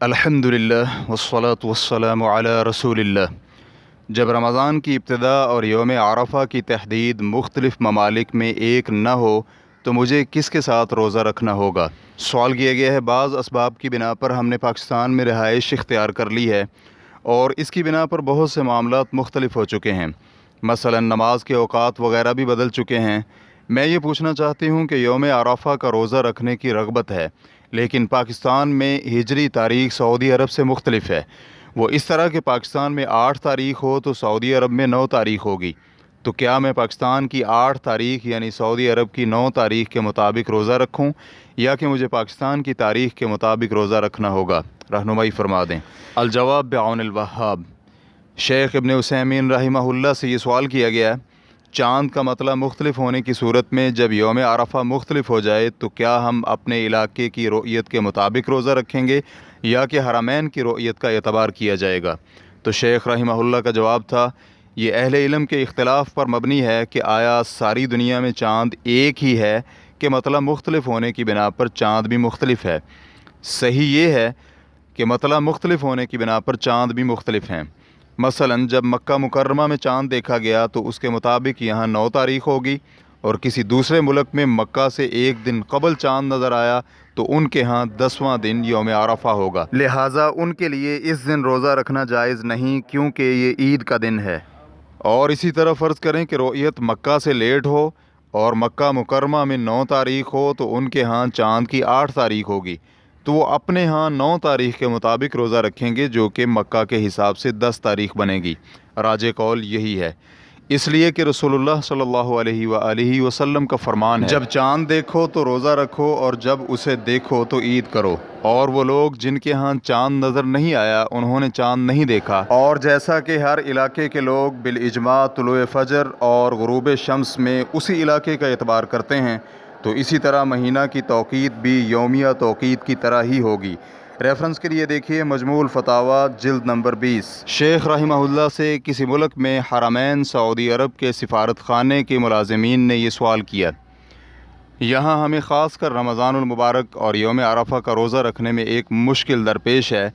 الحمدللہ والصلاة والسلام علی رسول اللہ۔ جب رمضان کی ابتدا اور یوم عرفہ کی تحدید مختلف ممالک میں ایک نہ ہو تو مجھے کس کے ساتھ روزہ رکھنا ہوگا؟ سوال کیا گیا ہے۔ بعض اسباب کی بنا پر ہم نے پاکستان میں رہائش اختیار کر لی ہے اور اس کی بنا پر بہت سے معاملات مختلف ہو چکے ہیں، مثلا نماز کے اوقات وغیرہ بھی بدل چکے ہیں۔ میں یہ پوچھنا چاہتی ہوں کہ یوم عرفہ کا روزہ رکھنے کی رغبت ہے، لیکن پاکستان میں ہجری تاریخ سعودی عرب سے مختلف ہے۔ وہ اس طرح کہ پاکستان میں 8 تاریخ ہو تو سعودی عرب میں 9 تاریخ ہوگی۔ تو کیا میں پاکستان کی 8 تاریخ یعنی سعودی عرب کی 9 تاریخ کے مطابق روزہ رکھوں یا کہ مجھے پاکستان کی تاریخ کے مطابق روزہ رکھنا ہوگا؟ رہنمائی فرما دیں۔ الجواب بعون الوہاب۔ شیخ ابن عثیمین رحمہ اللہ سے یہ سوال کیا گیا، چاند کا مطلع مختلف ہونے کی صورت میں جب یوم عرفہ مختلف ہو جائے تو کیا ہم اپنے علاقے کی رؤیت کے مطابق روزہ رکھیں گے یا کہ حرمین کی رؤیت کا اعتبار کیا جائے گا؟ تو شیخ رحمہ اللہ کا جواب تھا، یہ اہل علم کے اختلاف پر مبنی ہے کہ آیا ساری دنیا میں چاند ایک ہی ہے کہ مطلع مختلف ہونے کی بنا پر چاند بھی مختلف ہے؟ صحیح یہ ہے کہ مطلع مختلف ہونے کی بنا پر چاند بھی مختلف ہیں۔ مثلا جب مکہ مکرمہ میں چاند دیکھا گیا تو اس کے مطابق یہاں 9 تاریخ ہوگی، اور کسی دوسرے ملک میں مکہ سے ایک دن قبل چاند نظر آیا تو ان کے ہاں 10واں دن یوم عرفہ ہوگا، لہٰذا ان کے لیے اس دن روزہ رکھنا جائز نہیں کیونکہ یہ عید کا دن ہے۔ اور اسی طرح فرض کریں کہ رؤیت مکہ سے لیٹ ہو اور مکہ مکرمہ میں 9 تاریخ ہو تو ان کے ہاں چاند کی 8 تاریخ ہوگی، تو وہ اپنے ہاں 9 تاریخ کے مطابق روزہ رکھیں گے جو کہ مکہ کے حساب سے 10 تاریخ بنے گی۔ راجح قول یہی ہے، اس لیے کہ رسول اللہ صلی اللہ علیہ وآلہ وسلم کا فرمان ہے، جب چاند دیکھو تو روزہ رکھو اور جب اسے دیکھو تو عید کرو۔ اور وہ لوگ جن کے ہاں چاند نظر نہیں آیا انہوں نے چاند نہیں دیکھا، اور جیسا کہ ہر علاقے کے لوگ بالاجماع طلوع فجر اور غروب شمس میں اسی علاقے کا اعتبار کرتے ہیں، تو اسی طرح مہینہ کی توقیت بھی یومیہ توقیت کی طرح ہی ہوگی۔ ریفرنس کے لیے دیکھیے مجموع الفتاوی جلد نمبر 20۔ شیخ رحمہ اللہ سے کسی ملک میں حرمین سعودی عرب کے سفارت خانے کے ملازمین نے یہ سوال کیا، یہاں ہمیں خاص کر رمضان المبارک اور یوم عرفہ کا روزہ رکھنے میں ایک مشکل درپیش ہے۔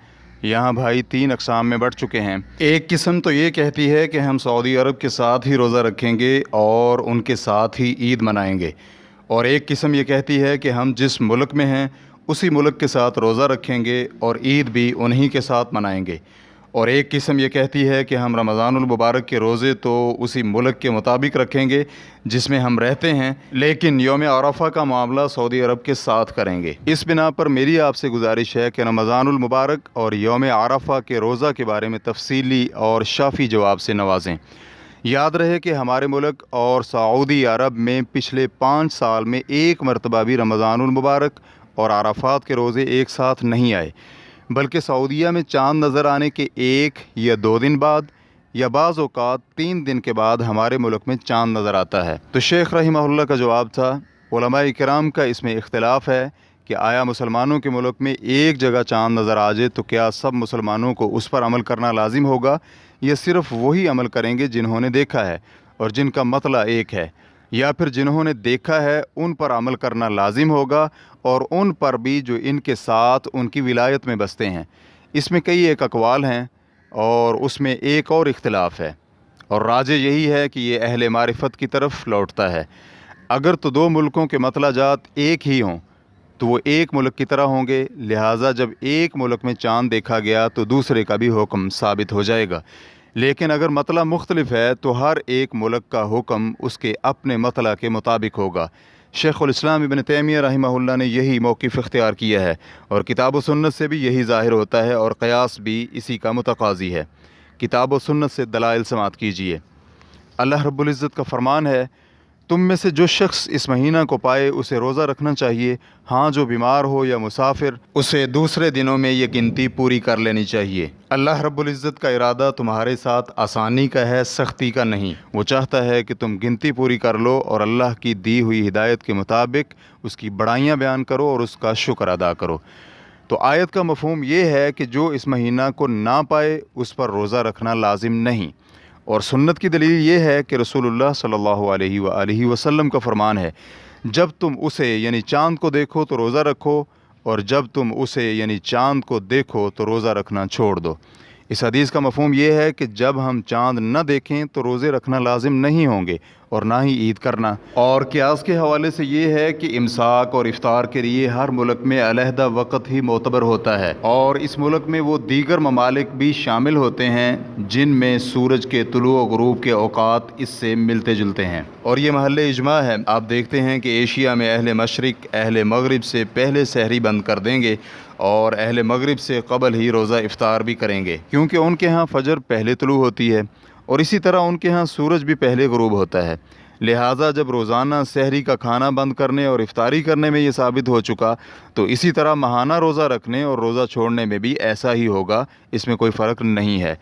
یہاں بھائی 3 اقسام میں بٹ چکے ہیں۔ ایک قسم تو یہ کہتی ہے کہ ہم سعودی عرب کے ساتھ ہی روزہ رکھیں گے اور ان کے ساتھ ہی عید منائیں گے، اور ایک قسم یہ کہتی ہے کہ ہم جس ملک میں ہیں اسی ملک کے ساتھ روزہ رکھیں گے اور عید بھی انہی کے ساتھ منائیں گے، اور ایک قسم یہ کہتی ہے کہ ہم رمضان المبارک کے روزے تو اسی ملک کے مطابق رکھیں گے جس میں ہم رہتے ہیں، لیکن یوم عرفہ کا معاملہ سعودی عرب کے ساتھ کریں گے۔ اس بنا پر میری آپ سے گزارش ہے کہ رمضان المبارک اور یوم عرفہ کے روزہ کے بارے میں تفصیلی اور شافی جواب سے نوازیں۔ یاد رہے کہ ہمارے ملک اور سعودی عرب میں پچھلے 5 سال میں ایک مرتبہ بھی رمضان المبارک اور عرفات کے روزے ایک ساتھ نہیں آئے، بلکہ سعودیہ میں چاند نظر آنے کے 1 یا 2 دن بعد یا بعض اوقات 3 دن کے بعد ہمارے ملک میں چاند نظر آتا ہے۔ تو شیخ رحمہ اللہ کا جواب تھا، علماء کرام کا اس میں اختلاف ہے کہ آیا مسلمانوں کے ملک میں ایک جگہ چاند نظر آ جائے تو کیا سب مسلمانوں کو اس پر عمل کرنا لازم ہوگا یا صرف وہی عمل کریں گے جنہوں نے دیکھا ہے اور جن کا مطلع ایک ہے، یا پھر جنہوں نے دیکھا ہے ان پر عمل کرنا لازم ہوگا اور ان پر بھی جو ان کے ساتھ ان کی ولایت میں بستے ہیں؟ اس میں کئی ایک اقوال ہیں اور اس میں ایک اور اختلاف ہے، اور راجح یہی ہے کہ یہ اہل معرفت کی طرف لوٹتا ہے۔ اگر تو 2 ملکوں کے مطلع جات ایک ہی ہوں تو وہ ایک ملک کی طرح ہوں گے، لہٰذا جب ایک ملک میں چاند دیکھا گیا تو دوسرے کا بھی حکم ثابت ہو جائے گا۔ لیکن اگر مطلع مختلف ہے تو ہر ایک ملک کا حکم اس کے اپنے مطلع کے مطابق ہوگا۔ شیخ الاسلام ابن تیمیہ رحمہ اللہ نے یہی موقف اختیار کیا ہے، اور کتاب و سنت سے بھی یہی ظاہر ہوتا ہے، اور قیاس بھی اسی کا متقاضی ہے۔ کتاب و سنت سے دلائل سماعت کیجیے۔ اللہ رب العزت کا فرمان ہے، تم میں سے جو شخص اس مہینہ کو پائے اسے روزہ رکھنا چاہیے، ہاں جو بیمار ہو یا مسافر اسے دوسرے دنوں میں یہ گنتی پوری کر لینی چاہیے۔ اللہ رب العزت کا ارادہ تمہارے ساتھ آسانی کا ہے، سختی کا نہیں۔ وہ چاہتا ہے کہ تم گنتی پوری کر لو اور اللہ کی دی ہوئی ہدایت کے مطابق اس کی بڑائیاں بیان کرو اور اس کا شکر ادا کرو۔ تو آیت کا مفہوم یہ ہے کہ جو اس مہینہ کو نہ پائے اس پر روزہ رکھنا لازم نہیں، اور سنت کی دلیل یہ ہے کہ رسول اللہ صلی اللہ علیہ وآلہ وسلم کا فرمان ہے، جب تم اسے یعنی چاند کو دیکھو تو روزہ رکھو اور جب تم اسے یعنی چاند کو دیکھو تو روزہ رکھنا چھوڑ دو۔ اس حدیث کا مفہوم یہ ہے کہ جب ہم چاند نہ دیکھیں تو روزے رکھنا لازم نہیں ہوں گے اور نہ ہی عید کرنا۔ اور قیاس کے حوالے سے یہ ہے کہ امساک اور افطار کے لیے ہر ملک میں علیحدہ وقت ہی معتبر ہوتا ہے، اور اس ملک میں وہ دیگر ممالک بھی شامل ہوتے ہیں جن میں سورج کے طلوع و غروب کے اوقات اس سے ملتے جلتے ہیں، اور یہ محل اجماع ہے۔ آپ دیکھتے ہیں کہ ایشیا میں اہل مشرق اہل مغرب سے پہلے سحری بند کر دیں گے اور اہل مغرب سے قبل ہی روزہ افطار بھی کریں گے، کیونکہ ان کے ہاں فجر پہلے طلوع ہوتی ہے اور اسی طرح ان کے ہاں سورج بھی پہلے غروب ہوتا ہے۔ لہٰذا جب روزانہ سحری کا کھانا بند کرنے اور افطاری کرنے میں یہ ثابت ہو چکا تو اسی طرح ماہانہ روزہ رکھنے اور روزہ چھوڑنے میں بھی ایسا ہی ہوگا، اس میں کوئی فرق نہیں ہے۔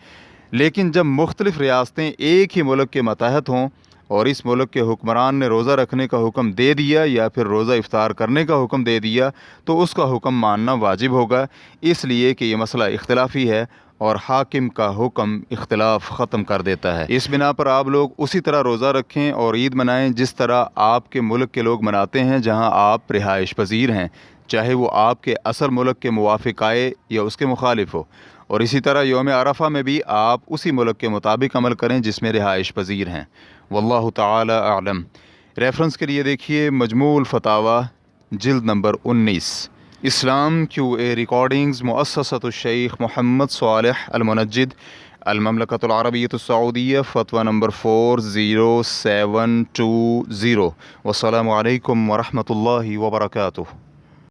لیکن جب مختلف ریاستیں ایک ہی ملک کے ماتحت ہوں اور اس ملک کے حکمران نے روزہ رکھنے کا حکم دے دیا یا پھر روزہ افطار کرنے کا حکم دے دیا تو اس کا حکم ماننا واجب ہوگا، اس لیے کہ یہ مسئلہ اختلافی ہے اور حاکم کا حکم اختلاف ختم کر دیتا ہے۔ اس بنا پر آپ لوگ اسی طرح روزہ رکھیں اور عید منائیں جس طرح آپ کے ملک کے لوگ مناتے ہیں جہاں آپ رہائش پذیر ہیں، چاہے وہ آپ کے اصل ملک کے موافق آئے یا اس کے مخالف ہو، اور اسی طرح یوم عرفہ میں بھی آپ اسی ملک کے مطابق عمل کریں جس میں رہائش پذیر ہیں۔ واللہ تعالی اعلم۔ ریفرنس کے لیے دیکھیے مجموع الفتاوی جلد نمبر 19۔ اسلام QA ریکارڈنگز مؤسسۃ الشیخ محمد صالح المنجد، المملکۃ العربیۃ السعودیہ، فتویٰ نمبر 40720۔ والسلام علیکم ورحمۃ اللہ وبرکاتہ۔